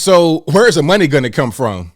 So where's the money going to come from?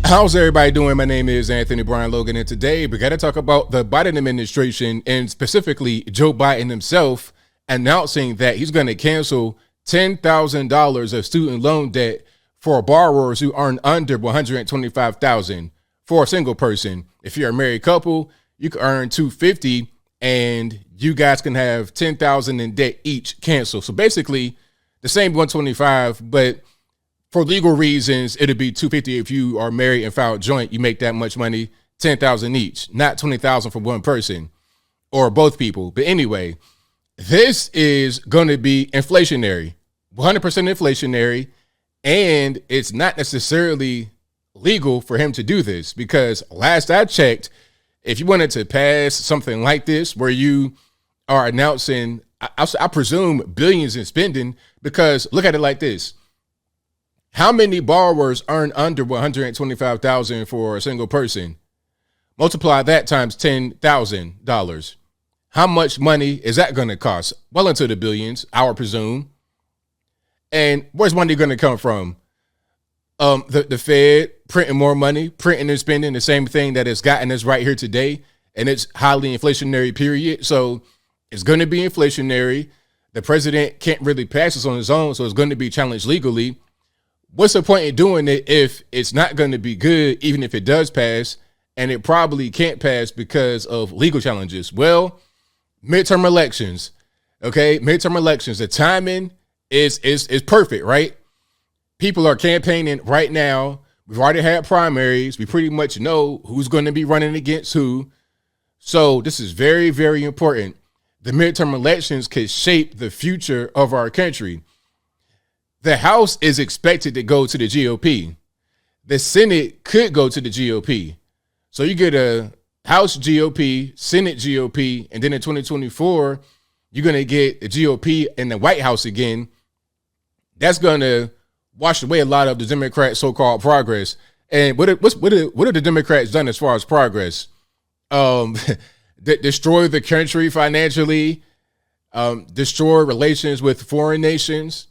How's everybody doing? My name is Anthony Brian Logan, and today we got to talk about the Biden administration and specifically Joe Biden himself announcing that he's going to cancel $10,000 of student loan debt for borrowers who earn under $125,000 for a single person. If you're a married couple, you can earn $250,000 and you guys can have $10,000 in debt each canceled. So basically the same $125,000, but for legal reasons, it'll be $250,000 if you are married and file joint. You make that much money, $10,000 each, not $20,000 for one person or both people. But anyway, this is going to be inflationary, 100% inflationary, and it's not necessarily legal for him to do this because last I checked, if you wanted to pass something like this where you are announcing, I presume, billions in spending, because look at it like this. How many borrowers earn under $125,000 for a single person? Multiply that times $10,000. How much money is that going to cost? Well into the billions, I would presume. And where's money going to come from? The Fed printing more money, printing and spending, the same thing that has gotten us right here today. And it's highly inflationary period. So it's going to be inflationary. The president can't really pass this on his own. So it's going to be challenged legally. What's the point in doing it if it's not going to be good, even if it does pass, and it probably can't pass because of legal challenges? Well, midterm elections, okay? Midterm elections, the timing is perfect, right? People are campaigning right now. We've already had primaries. We pretty much know who's going to be running against who. So this is very, very important. The midterm elections could shape the future of our country. The House is expected to go to the GOP. The Senate could go to the GOP. So you get a House GOP, Senate GOP, and then in 2024, you're going to get the GOP in the White House again. That's going to wash away a lot of the Democrats' so-called progress. And what have the Democrats done as far as progress? Destroy the country financially, destroy relations with foreign nations,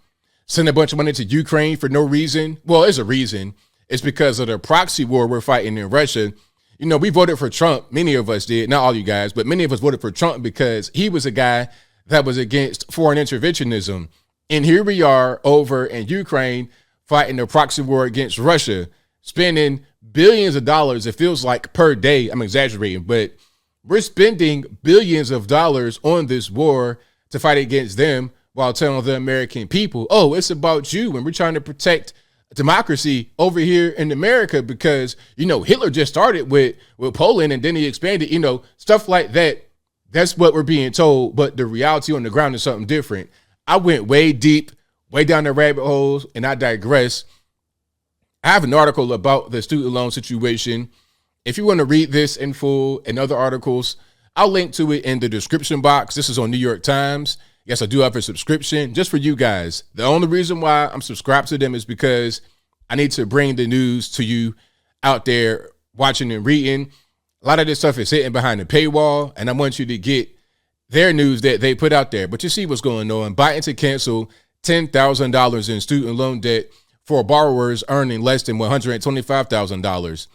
send a bunch of money to Ukraine for no reason. Well, there's a reason. It's because of the proxy war we're fighting in Russia. You know, we voted for Trump. Many of us did. Not all you guys, but many of us voted for Trump because he was a guy that was against foreign interventionism. And here we are over in Ukraine fighting the proxy war against Russia, spending billions of dollars, it feels like, per day. I'm exaggerating, but we're spending billions of dollars on this war to fight against them while telling the American people, oh, it's about you. And we're trying to protect democracy over here in America because, you know, Hitler just started with Poland and then he expanded, you know, stuff like that. That's what we're being told. But the reality on the ground is something different. I went way deep, way down the rabbit holes, and I digress. I have an article about the student loan situation. If you want to read this in full and other articles, I'll link to it in the description box. This is on New York Times. Yes, I do have a subscription just for you guys. The only reason why I'm subscribed to them is because I need to bring the news to you out there watching and reading. A lot of this stuff is sitting behind the paywall, and I want you to get their news that they put out there. But you see what's going on. Biden to cancel $10,000 in student loan debt for borrowers earning less than $125,000.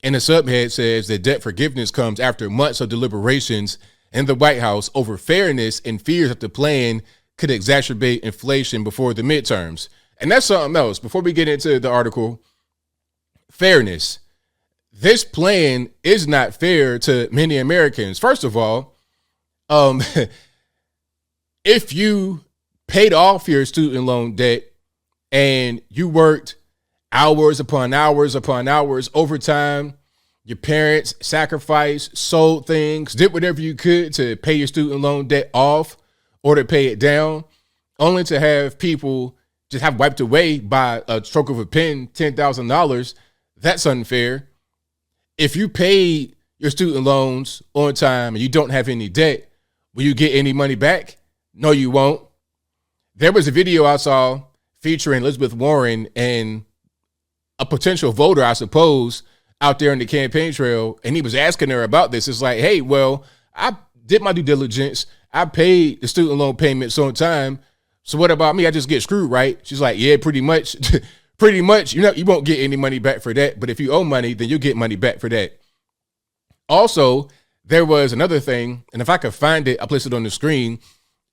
And the subhead says that debt forgiveness comes after months of deliberations in the White House over fairness and fears that the plan could exacerbate inflation before the midterms. And that's something else. Before we get into the article, fairness. This plan is not fair to many Americans. First of all, if you paid off your student loan debt and you worked hours upon hours upon hours overtime, your parents sacrificed, sold things, did whatever you could to pay your student loan debt off or to pay it down, only to have people just have wiped away by a stroke of a pen, $10,000. That's unfair. If you paid your student loans on time and you don't have any debt, will you get any money back? No, you won't. There was a video I saw featuring Elizabeth Warren and a potential voter, I suppose, out there in the campaign trail, and he was asking her about this. It's like, hey, well, I did my due diligence. I paid the student loan payments on time. So what about me? I just get screwed, right? She's like, yeah, pretty much. Pretty much, you won't get any money back for that. But if you owe money, then you'll get money back for that. Also, there was another thing, and if I could find it, I'll place it on the screen.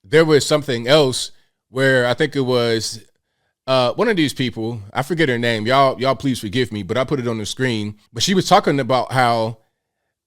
There was something else where I think it was one of these people, I forget her name. Y'all please forgive me, but I put it on the screen. But she was talking about how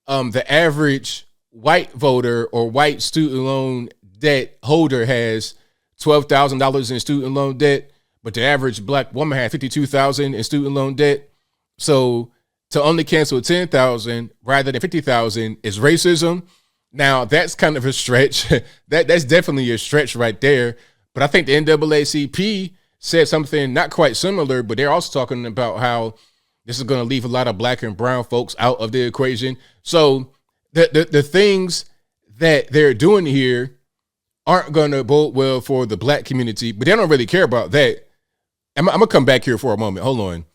the average white voter or white student loan debt holder has $12,000 in student loan debt, but the average black woman had $52,000 in student loan debt. So to only cancel $10,000 rather than $50,000 is racism. Now that's kind of a stretch. That's definitely a stretch right there. But I think the NAACP said something not quite similar, but they're also talking about how this is going to leave a lot of black and brown folks out of the equation. So the things that they're doing here aren't going to bode well for the black community, but they don't really care about that. I'm going to come back here for a moment. Hold on.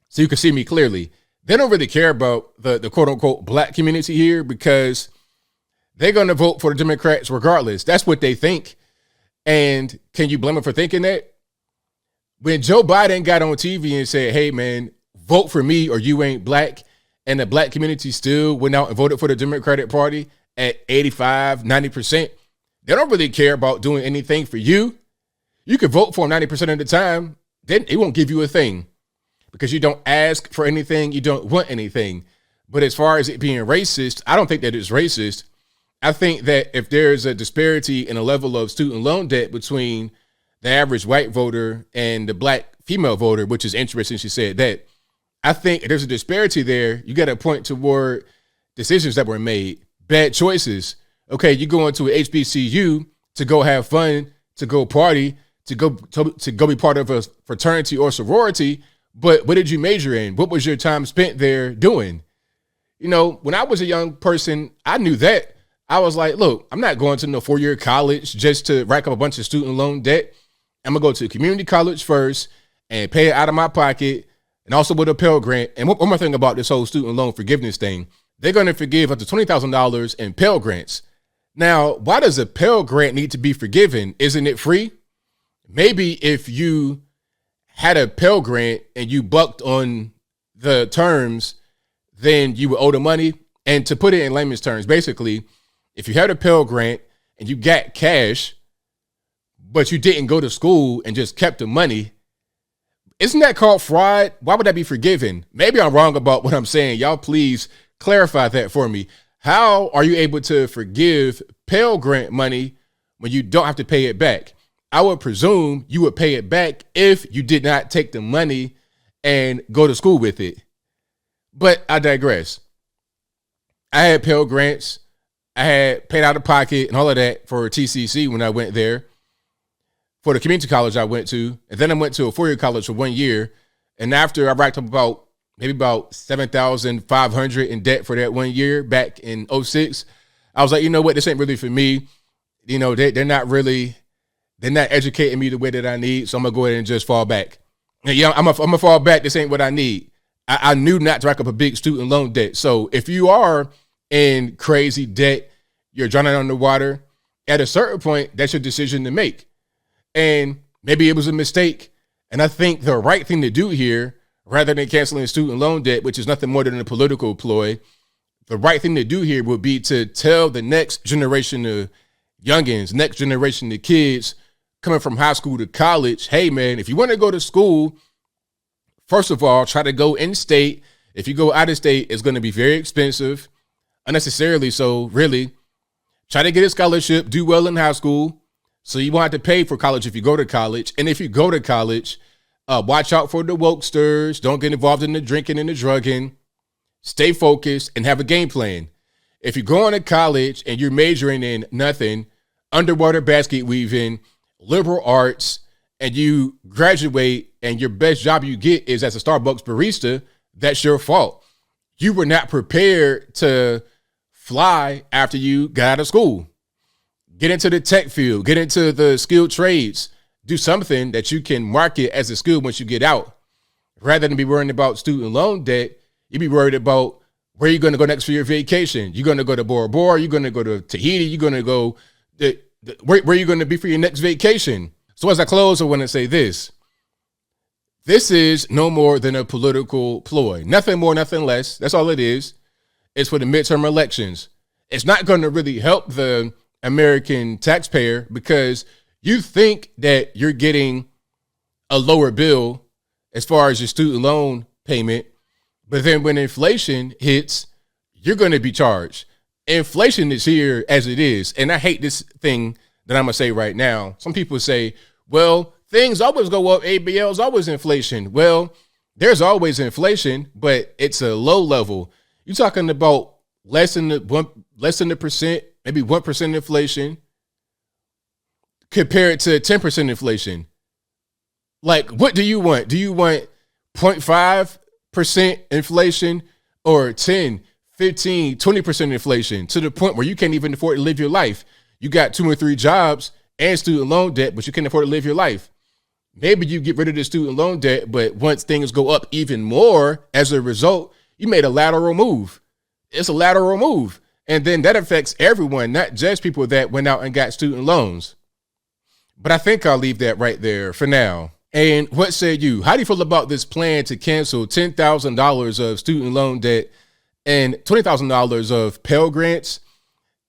So you can see me clearly. They don't really care about the quote unquote black community here because they're going to vote for the Democrats regardless. That's what they think. And can you blame them for thinking that? When Joe Biden got on TV and said, hey, man, vote for me or you ain't black, and the black community still went out and voted for the Democratic Party at 85, 90%, they don't really care about doing anything for you. You can vote for them 90% of the time, then it won't give you a thing because you don't ask for anything, you don't want anything. But as far as it being racist, I don't think that it's racist. I think that if there's a disparity in a level of student loan debt between the average white voter and the black female voter, which is interesting, she said that, I think if there's a disparity there, you got to point toward decisions that were made, bad choices. Okay, you go into an HBCU to go have fun, to go party, to go be part of a fraternity or sorority, but what did you major in? What was your time spent there doing? You know, when I was a young person, I knew that. I was like, look, I'm not going to no 4-year college just to rack up a bunch of student loan debt. I'm going to go to a community college first and pay it out of my pocket, and also with a Pell Grant. And one more thing about this whole student loan forgiveness thing, they're going to forgive up to $20,000 in Pell Grants. Now, why does a Pell Grant need to be forgiven? Isn't it free? Maybe if you had a Pell Grant and you bucked on the terms, then you would owe the money. And to put it in layman's terms, basically, if you had a Pell Grant and you got cash, but you didn't go to school and just kept the money, isn't that called fraud? Why would that be forgiven? Maybe I'm wrong about what I'm saying. Y'all please clarify that for me. How are you able to forgive Pell Grant money when you don't have to pay it back? I would presume you would pay it back if you did not take the money and go to school with it. But I digress. I had Pell Grants. I had paid out of pocket and all of that for TCC when I went there, for the community college I went to. And then I went to a 4-year college for 1 year. And after I racked up about $7,500 in debt for that 1 year back in 2006, I was like, you know what? This ain't really for me. You know, they're not educating me the way that I need. So I'm going to go ahead and just fall back. And yeah, I'm going to fall back. This ain't what I need. I knew not to rack up a big student loan debt. So if you are in crazy debt, you're drowning underwater, at a certain point, that's your decision to make. And maybe it was a mistake. And I think the right thing to do here, rather than canceling student loan debt, which is nothing more than a political ploy, the right thing to do here would be to tell the next generation of youngins, next generation of kids coming from high school to college, hey, man, if you want to go to school, first of all, try to go in-state. If you go out of state, it's going to be very expensive, unnecessarily so, really. Try to get a scholarship, do well in high school, so you won't have to pay for college if you go to college. And if you go to college, watch out for the wokesters. Don't get involved in the drinking and the drugging. Stay focused and have a game plan. If you're going to college and you're majoring in nothing, underwater basket weaving, liberal arts, and you graduate and your best job you get is as a Starbucks barista, that's your fault. You were not prepared to fly after you got out of school. Get into the tech field, get into the skilled trades, do something that you can market as a skill once you get out. Rather than be worrying about student loan debt, you be worried about where you're going to go next for your vacation. You're going to go to Bora Bora, you're going to go to Tahiti, you're going to go Where are you going to be for your next vacation? So as I close, I want to say this. This is no more than a political ploy. Nothing more, nothing less. That's all it is. It's for the midterm elections. It's not going to really help the American taxpayer because you think that you're getting a lower bill as far as your student loan payment, but then when inflation hits, you're going to be charged. Inflation is here as it is. And I hate this thing that I'm going to say right now. Some people say, well, things always go up. ABL is always inflation. Well, there's always inflation, but it's a low level. You're talking about less than the percent, maybe 1% inflation compared to 10% inflation. Like, what do you want? Do you want 0.5% inflation or 10, 15, 20% inflation to the point where you can't even afford to live your life? You got 2 or 3 jobs and student loan debt, but you can't afford to live your life. Maybe you get rid of the student loan debt, but once things go up even more as a result, you made a lateral move. It's a lateral move. And then that affects everyone, not just people that went out and got student loans. But I think I'll leave that right there for now. And what say you? How do you feel about this plan to cancel $10,000 of student loan debt and $20,000 of Pell grants?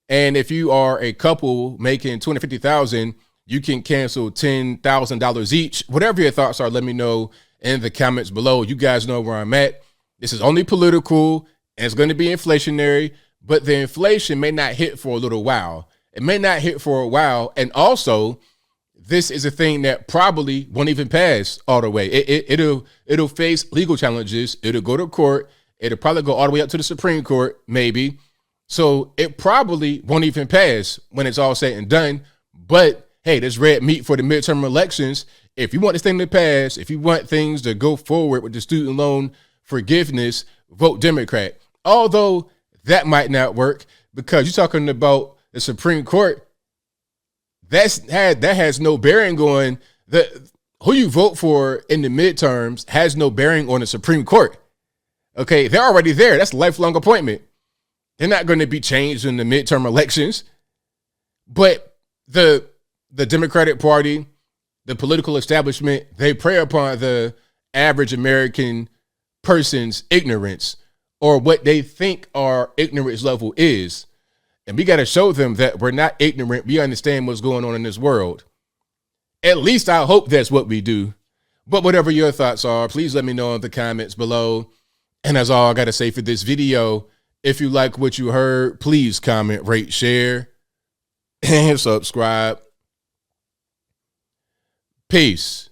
And if you are a couple making $250,000, you can cancel $10,000 each. Whatever your thoughts are, let me know in the comments below. You guys know where I'm at. This is only political and it's going to be inflationary, but the inflation may not hit for a little while. It may not hit for a while. And also, this is a thing that probably won't even pass all the way. It'll face legal challenges. It'll go to court. It'll probably go all the way up to the Supreme Court, maybe. So it probably won't even pass when it's all said and done. But hey, there's red meat for the midterm elections. If you want this thing to pass, if you want things to go forward with the student loan forgiveness, vote Democrat. Although that might not work because you're talking about the Supreme Court. That has no bearing on who you vote for in the midterms has no bearing on the Supreme Court. Okay, they're already there. That's a lifelong appointment. They're not going to be changed in the midterm elections. But the Democratic Party, the political establishment, they prey upon the average American person's ignorance or what they think our ignorance level is. And we got to show them that we're not ignorant. We understand what's going on in this world. At least I hope that's what we do. But whatever your thoughts are, please let me know in the comments below. And that's all I got to say for this video. If you like what you heard, please comment, rate, share, and subscribe. Peace.